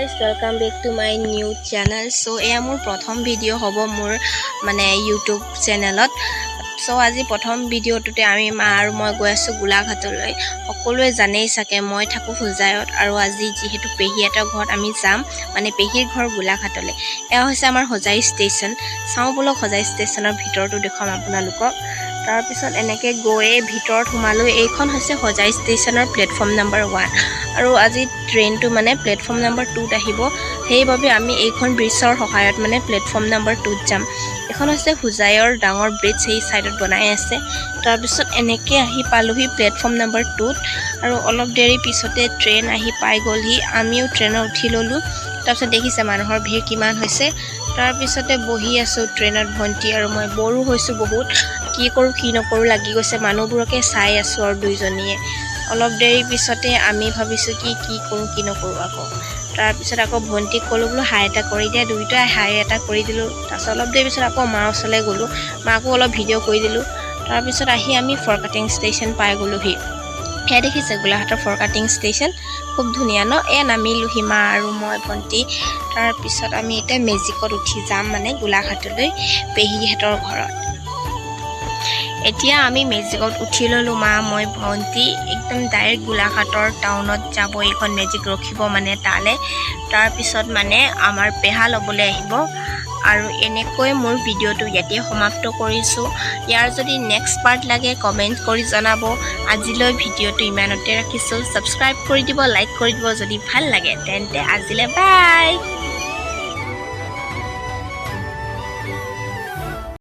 Guys welcome back to my new channel. চ' এয়া মোৰ প্ৰথম ভিডিঅ' হ'ব মোৰ মানে ইউটিউব চেনেলত। চ' আজি প্ৰথম ভিডিঅ'টোতে আমি মা আৰু মই গৈ আছোঁ গোলাঘাটলৈ। সকলোৱে জানেই চাগে মই থাকোঁ হোজাইত, আৰু আজি যিহেতু পেহীহঁতৰ ঘৰত আমি যাম, মানে পেহীৰ ঘৰ গোলাঘাটলৈ। এয়া হৈছে আমাৰ হোজাই ষ্টেচন। চাওঁ বলক হোজাই ষ্টেচনৰ ভিতৰটো দেখুৱাম আপোনালোকক। তাৰপিছত এনেকৈ গৈয়ে ভিতৰত সোমালোঁ। এইখন হৈছে হোজাই ষ্টেচনৰ প্লেটফৰ্ম নম্বৰ 1, আৰু আজি ট্ৰেইনটো মানে প্লেটফৰ্ম নম্বৰ 2ত আহিব। সেইবাবে আমি এইখন ব্ৰিজৰ সহায়ত মানে প্লেটফৰ্ম নম্বৰ 2ত যাম। এখন হৈছে হোজাইৰ ডাঙৰ ব্ৰিজ, সেই ছাইডত বনাই আছে। তাৰপিছত এনেকৈ আহি পালোহি প্লেটফৰ্ম নম্বৰ 2ত, আৰু অলপ দেৰি পিছতে ট্ৰেইন আহি পাই গ'লহি। আমিও ট্ৰেইনত উঠি ল'লোঁ। তাৰপিছত দেখিছে মানুহৰ ভিৰ কিমান হৈছে। তাৰপিছতে বহি আছোঁ ট্ৰেইনত, ভণ্টি আৰু মই। বৰো হৈছোঁ বহুত, কি কৰোঁ কি নকৰোঁ লাগি গৈছে। মানুহবোৰকে চাই আছোঁ আৰু দুইজনীয়ে। অলপ দেৰি পিছতে আমি ভাবিছোঁ কি কৰোঁ কি নকৰোঁ আকৌ। তাৰপিছত আকৌ ভণ্টিক ক'লোঁ বোলো হাই এটা কৰি দিয়া। দুয়োটাই হাই এটা কৰি দিলোঁ। তাৰপিছত অলপ দেৰি পিছত আকৌ মাৰ ওচৰলৈ গ'লোঁ, মাকো অলপ ভিডিঅ' কৰি দিলোঁ। তাৰপিছত আহি আমি ফৰকাটিং ষ্টেচন পাই গ'লোঁহি। সেয়া দেখিছে গোলাঘাটৰ ফৰকাটিং ষ্টেচন, খুব ধুনীয়া ন। এয়া নামিলোঁহি মা আৰু মই ভণ্টি। তাৰপিছত আমি এতিয়া মেজিকত উঠি যাম মানে গোলাঘাটলৈ, পেহীহঁতৰ ঘৰত। এতিয়া আমি মেজিকত উঠি ল'লোঁ, মা মই ভণ্টি। একদম ডাইৰেক্ট গোলাঘাটৰ টাউনত যাব এইখন মেজিক, ৰখিব মানে তালৈ। তাৰপিছত মানে আমাৰ পেহা ল'বলৈ আহিব। আৰু এনেকৈ মোৰ ভিডিঅ'টো ইয়াতে সমাপ্ত কৰিছোঁ। ইয়াৰ যদি নেক্সট পাৰ্ট লাগে কমেণ্ট কৰি জনাব। আজিলৈ ভিডিঅ'টো ইমানতে ৰাখিছোঁ। ছাবস্ক্ৰাইব কৰি দিব, লাইক কৰি দিব যদি ভাল লাগে। তেন্তে আজিলৈ বাই।